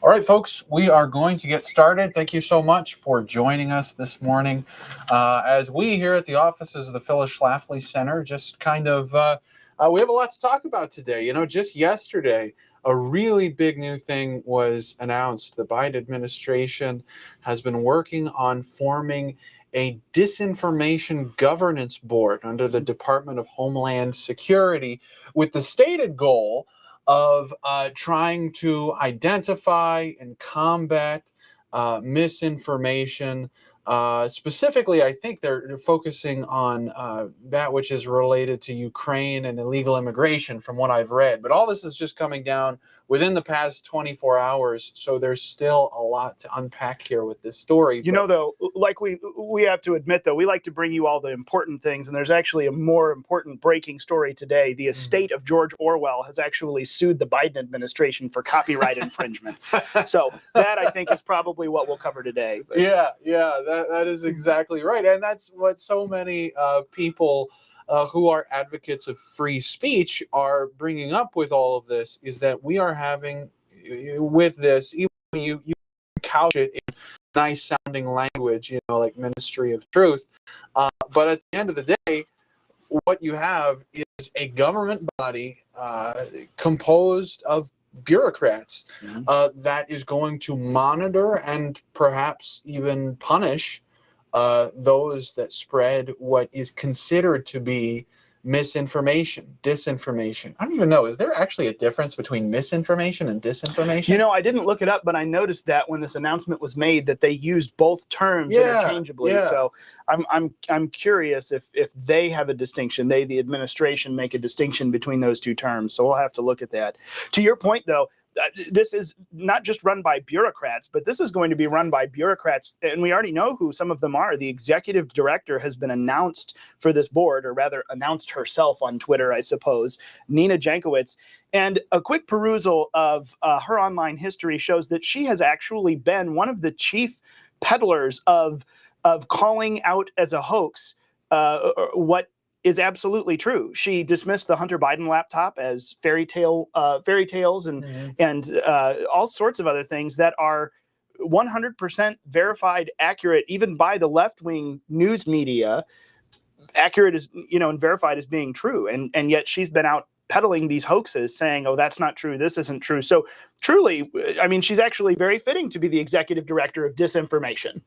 All right, folks, we are going to get started. Thank you so much for joining us this morning. As we here at the offices of the Phyllis Schlafly Center just kind of, we have a lot to talk about today. You know, just yesterday, a really big new thing was announced. The Biden administration has been working on forming a Disinformation Governance Board under the Department of Homeland Security with the stated goal of trying to identify and combat misinformation. Specifically, I think they're focusing on that which is related to Ukraine and illegal immigration, from what I've read. But all this is just coming down within the past 24 hours, so there's still a lot to unpack here with this story. You know, though, like we have to admit, though, we like to bring you all the important things, and there's actually a more important breaking story today. The estate of George Orwell has actually sued the Biden administration for copyright infringement. So that, I think, is probably what we'll cover today. But yeah, that is exactly right. And that's what so many people who are advocates of free speech are bringing up with all of this, is that we are having with this, even you couch it in nice sounding language, you know, like Ministry of Truth. But at the end of the day, what you have is a government body composed of bureaucrats that is going to monitor and perhaps even punish those that spread what is considered to be misinformation, disinformation. I don't even know. Is there actually a difference between misinformation and disinformation? You know, I didn't look it up, but I noticed that when this announcement was made, that they used both terms interchangeably. Yeah. So I'm curious if they have a distinction. They, the administration, make a distinction between those two terms. So we'll have to look at that. To your point, though, this is not just run by bureaucrats, but this is going to be run by bureaucrats, and we already know who some of them are. The executive director has been announced for this board, or rather announced herself on Twitter, I suppose, Nina Jankowicz. And a quick perusal of her online history shows that she has actually been one of the chief peddlers of calling out as a hoax what is absolutely true. She dismissed the Hunter Biden laptop as fairy tales and all sorts of other things that are 100% verified, accurate, even by the left-wing news media, accurate as, you know, and verified as being true. And yet she's been out peddling these hoaxes, saying, oh, that's not true, this isn't true. So truly, I mean, she's actually very fitting to be the executive director of disinformation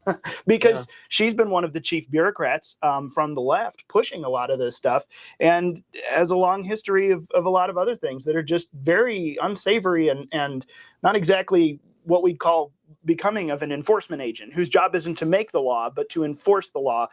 because she's been one of the chief bureaucrats from the left pushing a lot of this stuff, and has a long history of a lot of other things that are just very unsavory and not exactly what we'd call becoming of an enforcement agent whose job isn't to make the law, but to enforce the law.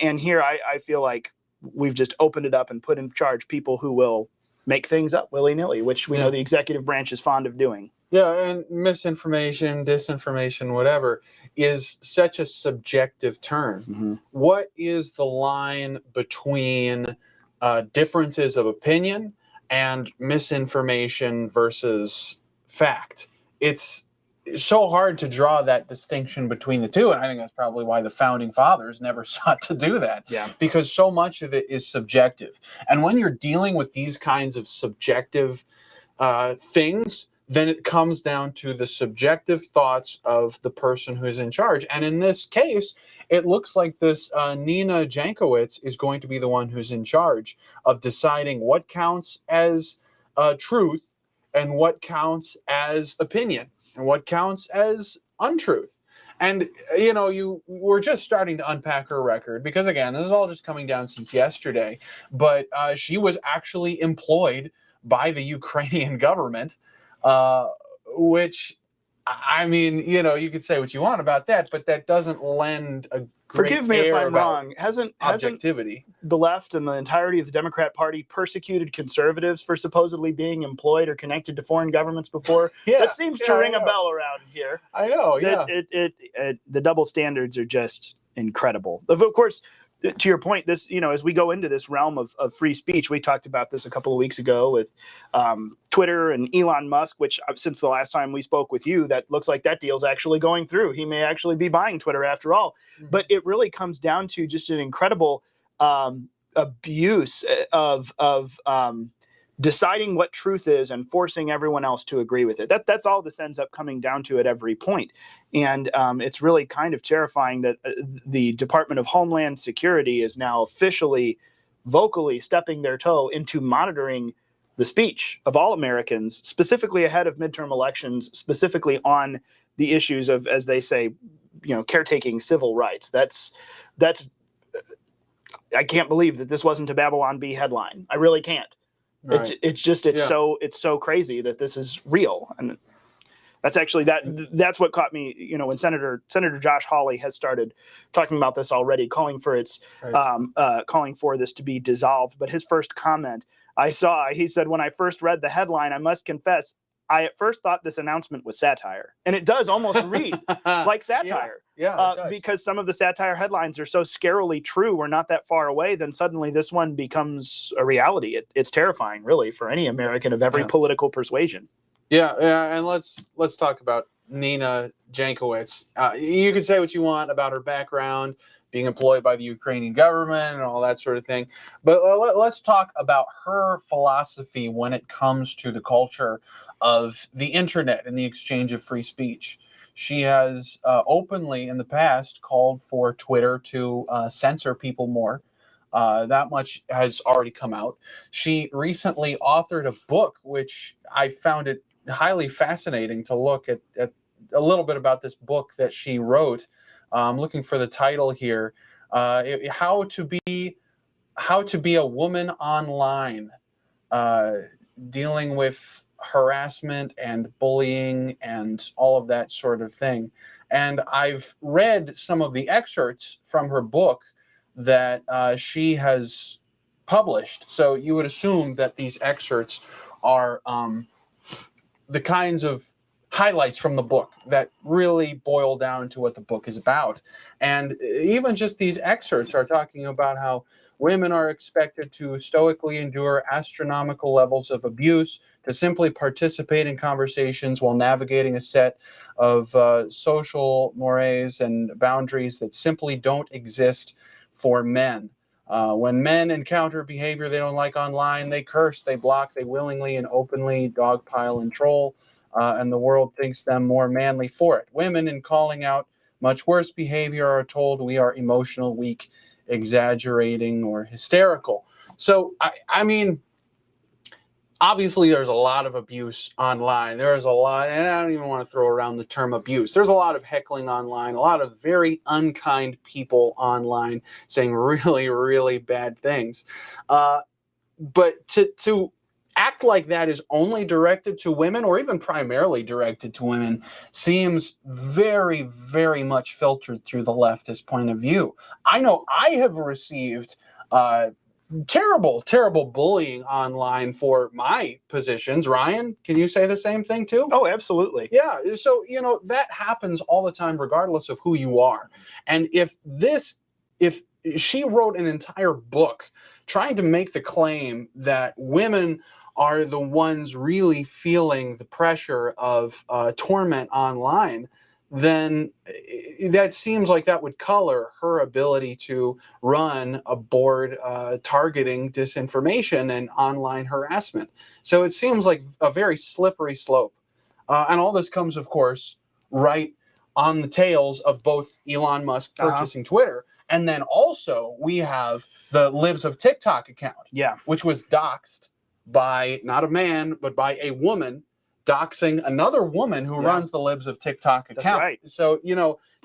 And here I feel like we've just opened it up and put in charge people who will make things up willy-nilly, which we know the executive branch is fond of doing. Yeah, and misinformation, disinformation, whatever, is such a subjective term. What is the line between differences of opinion and misinformation versus fact? It's so hard to draw that distinction between the two, and I think that's probably why the founding fathers never sought to do that. Because so much of it is subjective, and when you're dealing with these kinds of subjective things, then it comes down to the subjective thoughts of the person who's in charge. And in this case, it looks like this Nina Jankowicz is going to be the one who's in charge of deciding what counts as truth and what counts as opinion, and what counts as untruth. And, you know, we're just starting to unpack her record because, again, this is all just coming down since yesterday. But she was actually employed by the Ukrainian government, which, I mean, you know, you could say what you want about that, but that doesn't lend a great Forgive me if I'm wrong. Hasn't objectivity. The left and the entirety of the Democrat Party persecuted conservatives for supposedly being employed or connected to foreign governments before? That seems to ring a bell around here. I know, The double standards are just incredible. Of course, to your point, this, you know, as we go into this realm of free speech, we talked about this a couple of weeks ago with Twitter and Elon Musk, which since the last time we spoke with you, that looks like that deal's actually going through. He may actually be buying Twitter after all. But it really comes down to just an incredible abuse of deciding what truth is and forcing everyone else to agree with it. That's all this ends up coming down to at every point. And it's really kind of terrifying that the Department of Homeland Security is now officially, vocally stepping their toe into monitoring the speech of all Americans, specifically ahead of midterm elections, specifically on the issues of, as they say, caretaking civil rights. That's I can't believe that this wasn't a Babylon Bee headline. I really can't. Right. It's so crazy that this is real. And that's actually that's what caught me, when Senator Josh Hawley has started talking about this already, calling for calling for this to be dissolved. But his first comment he said, when I first read the headline, I must confess, I at first thought this announcement was satire. And it does almost read like satire. Yeah, because some of the satire headlines are so scarily true. We're not that far away. Then suddenly this one becomes a reality. It's terrifying, really, for any American of every political persuasion. Yeah, and let's talk about Nina Jankowicz. You can say what you want about her background, being employed by the Ukrainian government and all that sort of thing, but let's talk about her philosophy when it comes to the culture of the internet and the exchange of free speech. She has openly in the past called for Twitter to censor people more. That much has already come out. She recently authored a book, which I found it highly fascinating to look at a little bit about this book that she wrote. I'm looking for the title here. How to be a woman online, dealing with harassment and bullying and all of that sort of thing. And I've read some of the excerpts from her book that she has published. So you would assume that these excerpts are the kinds of highlights from the book that really boil down to what the book is about. And even just these excerpts are talking about how women are expected to stoically endure astronomical levels of abuse, to simply participate in conversations while navigating a set of social mores and boundaries that simply don't exist for men. When men encounter behavior they don't like online, they curse, they block, they willingly and openly dogpile and troll, and the world thinks them more manly for it. Women, in calling out much worse behavior, are told we are emotional, weak, exaggerating, or hysterical. So, I mean, obviously there's a lot of abuse online. There is a lot, and I don't even want to throw around the term abuse. There's a lot of heckling online, a lot of very unkind people online saying really, really bad things. But to act like that is only directed to women, or even primarily directed to women, seems very, very much filtered through the leftist point of view. I know I have received terrible, terrible bullying online for my positions. Ryan, can you say the same thing too? Oh, absolutely. Yeah. So, that happens all the time, regardless of who you are. And if she wrote an entire book trying to make the claim that women are the ones really feeling the pressure of torment online, then that seems like that would color her ability to run a board targeting disinformation and online harassment. So it seems like a very slippery slope. And all this comes, of course, right on the tails of both Elon Musk purchasing Twitter, and then also we have the Libs of TikTok account, which was doxxed by not a man, but by a woman, doxing another woman who runs the Libs of TikTok account. That's right. So,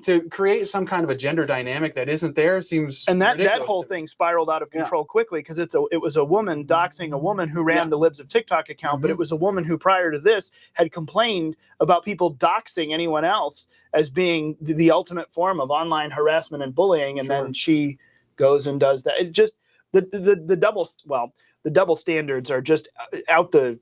to create some kind of a gender dynamic that isn't there seems and that ridiculous whole thing spiraled out of control quickly, because it was a woman doxing a woman who ran the Libs of TikTok account, but it was a woman who prior to this had complained about people doxing anyone else as being the ultimate form of online harassment and bullying, and then she goes and does that. It just the double standards are just out the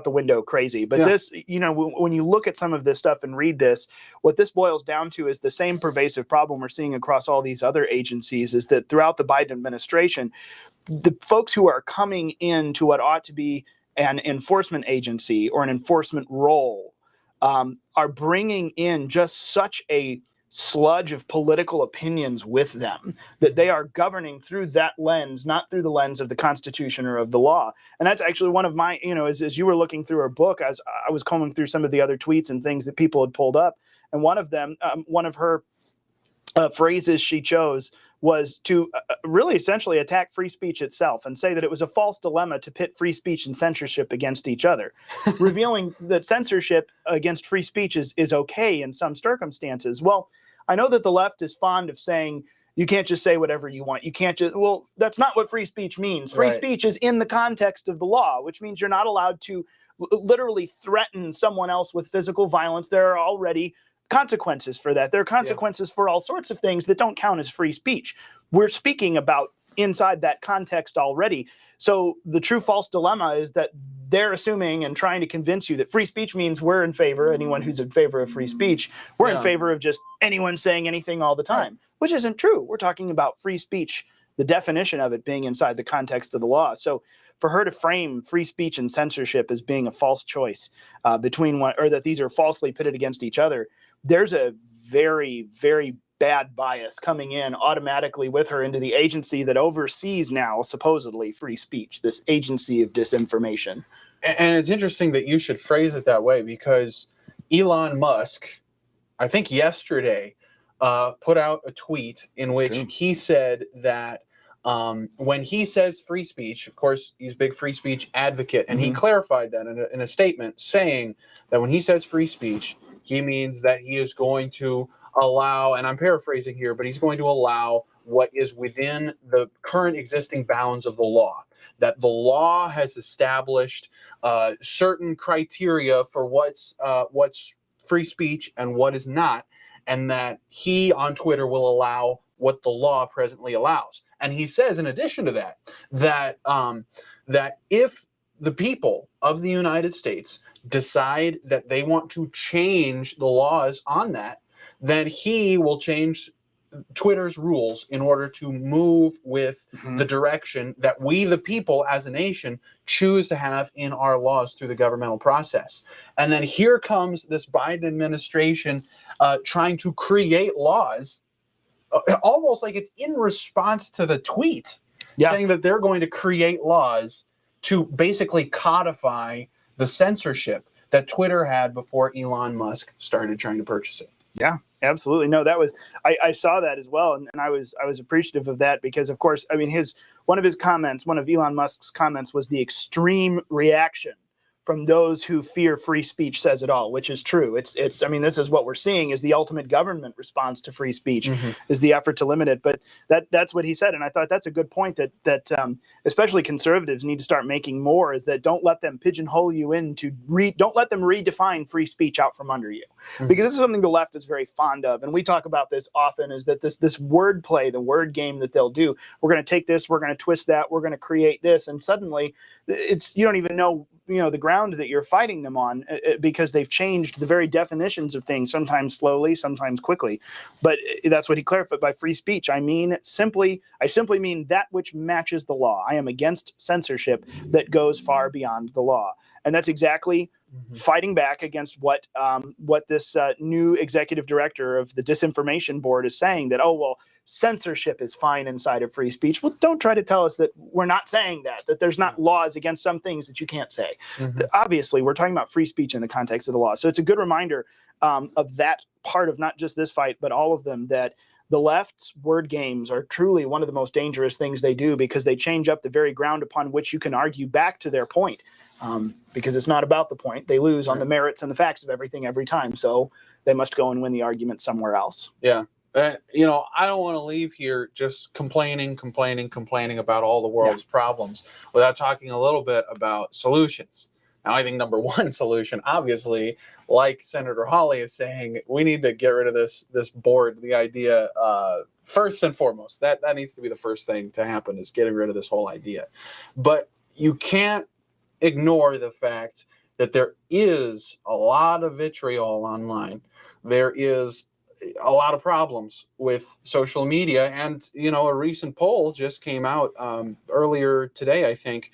window crazy. But this, when you look at some of this stuff and read this, what this boils down to is the same pervasive problem we're seeing across all these other agencies, is that throughout the Biden administration, the folks who are coming into what ought to be an enforcement agency or an enforcement role are bringing in just such a sludge of political opinions with them, that they are governing through that lens, not through the lens of the Constitution or of the law. And that's actually one of my, as you were looking through her book, as I was combing through some of the other tweets and things that people had pulled up, and one of them, one of her phrases she chose was to really essentially attack free speech itself and say that it was a false dilemma to pit free speech and censorship against each other, revealing that censorship against free speech is okay in some circumstances. Well, I know that the left is fond of saying you can't just say whatever you want. You can't just, well, that's not what free speech means. Free speech is in the context of the law, which means you're not allowed to literally threaten someone else with physical violence. There are already consequences for that. There are consequences for all sorts of things that don't count as free speech. We're speaking about inside that context already. So the true false dilemma is that they're assuming and trying to convince you that free speech means we're in favor, anyone who's in favor of free speech, we're in favor of just anyone saying anything all the time, which isn't true. We're talking about free speech, the definition of it being inside the context of the law. So for her to frame free speech and censorship as being a false choice between one, or that these are falsely pitted against each other, there's a very, very bad bias coming in automatically with her into the agency that oversees now supposedly free speech, this agency of disinformation. And it's interesting that you should phrase it that way, because Elon Musk, I think yesterday, put out a tweet in which he said that when he says free speech, of course, he's a big free speech advocate, and he clarified that in a statement saying that when he says free speech, he means that he is going to allow, and I'm paraphrasing here, but he's going to allow what is within the current existing bounds of the law. That the law has established certain criteria for what's free speech and what is not, and that he on Twitter will allow what the law presently allows. And he says, in addition to that, that if the people of the United States decide that they want to change the laws on that, then he will change Twitter's rules in order to move with the direction that we, the people, as a nation, choose to have in our laws through the governmental process. And then here comes this Biden administration trying to create laws, almost like it's in response to the tweet, saying that they're going to create laws to basically codify the censorship that Twitter had before Elon Musk started trying to purchase it. Yeah, absolutely. No, that was, I saw that as well. And I was appreciative of that because, of course, I mean, one of Elon Musk's comments was the extreme reaction from those who fear free speech says it all, which is true. It's I mean, this is what we're seeing is the ultimate government response to free speech is the effort to limit it. But that's what he said. And I thought that's a good point that especially conservatives need to start making more, is that don't let them pigeonhole you into, don't let them redefine free speech out from under you. Because this is something the left is very fond of. And we talk about this often, is that this word play, the word game that they'll do, we're going to take this, we're going to twist that, we're going to create this. And suddenly you don't even know the ground that you're fighting them on, because they've changed the very definitions of things, sometimes slowly, sometimes quickly. But that's what he clarified by free speech. I simply mean that which matches the law. I am against censorship that goes far beyond the law. And that's exactly fighting back against what this new executive director of the Disinformation Board is saying, that, oh, well, censorship is fine inside of free speech. Well, don't try to tell us that we're not saying that there's not laws against some things that you can't say. Obviously, we're talking about free speech in the context of the law. So it's a good reminder of that part of not just this fight, but all of them, that the left's word games are truly one of the most dangerous things they do, because they change up the very ground upon which you can argue back to their point. Because it's not about the point. They lose on the merits and the facts of everything every time. So they must go and win the argument somewhere else. Yeah. I don't want to leave here just complaining about all the world's problems without talking a little bit about solutions. Now, I think number one solution, obviously, like Senator Hawley is saying, we need to get rid of this board. The idea, first and foremost, that needs to be the first thing to happen, is getting rid of this whole idea. But you can't ignore the fact that there is a lot of vitriol online. There is a lot of problems with social media, and a recent poll just came out earlier today, I think,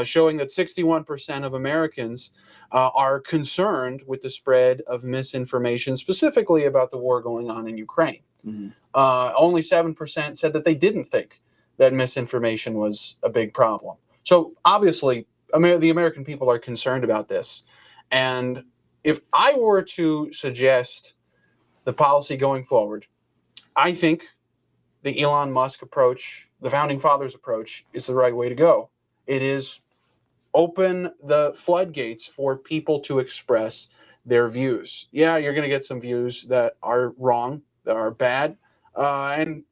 showing that 61% of Americans are concerned with the spread of misinformation, specifically about the war going on in Ukraine. Mm-hmm. Only 7% said that they didn't think that misinformation was a big problem. So obviously, the American people are concerned about this. And if I were to suggest the policy going forward, I think the Elon Musk approach, the Founding Fathers approach, is the right way to go. It is open the floodgates for people to express their views. Yeah, you're going to get some views that are wrong, that are bad, and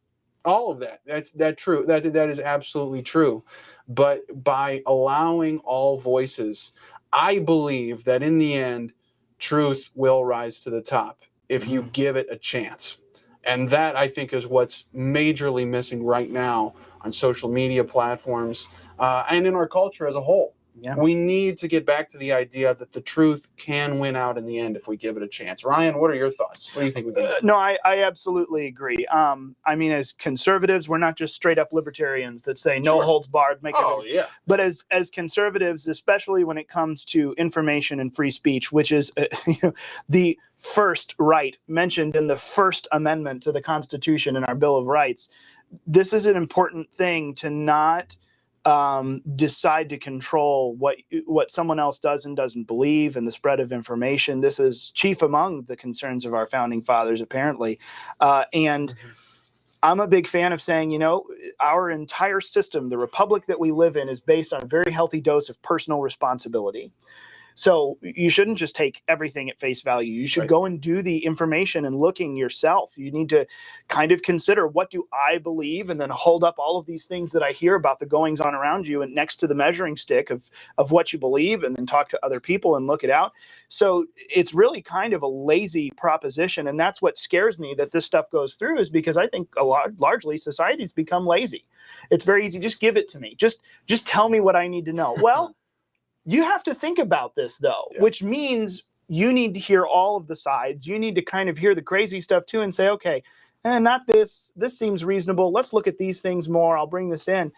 all of that. That's true. That is absolutely true. But by allowing all voices, I believe that in the end, truth will rise to the top if you give it a chance. And that, I think, is what's majorly missing right now on social media platforms and in our culture as a whole. Yeah. We need to get back to the idea that the truth can win out in the end if we give it a chance. Ryan, what are your thoughts? What do you think we can do? No, I absolutely agree. I mean, as conservatives, we're not just straight up libertarians that say no holds barred. Yeah. But as conservatives, especially when it comes to information and free speech, which is the first right mentioned in the First Amendment to the Constitution and our Bill of Rights, this is an important thing to not decide to control what someone else does and doesn't believe and the spread of information. This is chief among the concerns of our founding fathers, apparently. And I'm a big fan of saying, our entire system, the republic that we live in, is based on a very healthy dose of personal responsibility. So you shouldn't just take everything at face value. You should go and do the information and looking yourself. You need to kind of consider, what do I believe? And then hold up all of these things that I hear about the goings on around you and next to the measuring stick of what you believe, and then talk to other people and look it out. So it's really kind of a lazy proposition. And that's what scares me that this stuff goes through, is because I think largely society's become lazy. It's very easy. Just give it to me. Just tell me what I need to know. Well, you have to think about this, though, which means you need to hear all of the sides. You need to kind of hear the crazy stuff, too, and say, okay, not this. This seems reasonable. Let's look at these things more. I'll bring this in.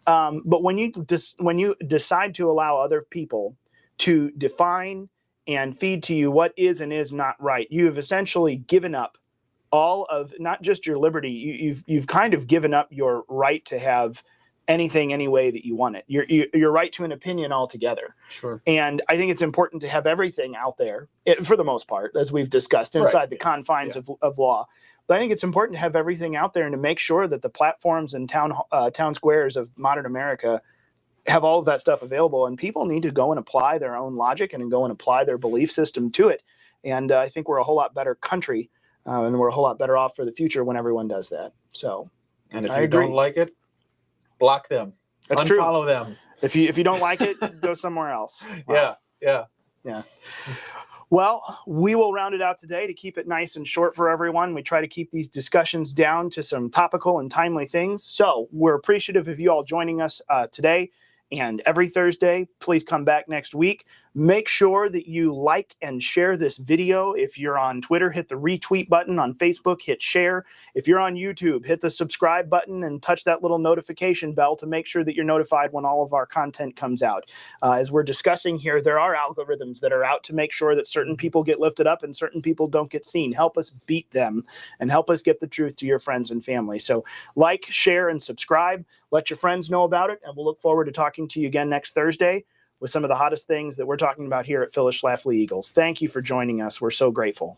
But when you decide to allow other people to define and feed to you what is and is not right, you have essentially given up all of not just your liberty. You've kind of given up your right to have anything any way that you want it. Your right to an opinion altogether. Sure. And I think it's important to have everything out there, for the most part, as we've discussed, inside the confines of law. But I think it's important to have everything out there and to make sure that the platforms and town squares of modern America have all of that stuff available. And people need to go and apply their own logic and go and apply their belief system to it. And I think we're a whole lot better country, and we're a whole lot better off for the future when everyone does that. So, and if you don't like it, block them. That's true. Unfollow them. If you don't like it, go somewhere else. Wow. Yeah. Well, we will round it out today to keep it nice and short for everyone. We try to keep these discussions down to some topical and timely things. So we're appreciative of you all joining us today and every Thursday. Please come back next week. Make sure that you like and share this video. If you're on Twitter, hit the retweet button. On Facebook, hit share. If you're on YouTube, hit the subscribe button and touch that little notification bell to make sure that you're notified when all of our content comes out. As we're discussing here, there are algorithms that are out to make sure that certain people get lifted up and certain people don't get seen. Help us beat them and help us get the truth to your friends and family. So like, share, and subscribe. Let your friends know about it, and we'll look forward to talking to you again next Thursday with some of the hottest things that we're talking about here at Phyllis Schlafly Eagles. Thank you for joining us. We're so grateful.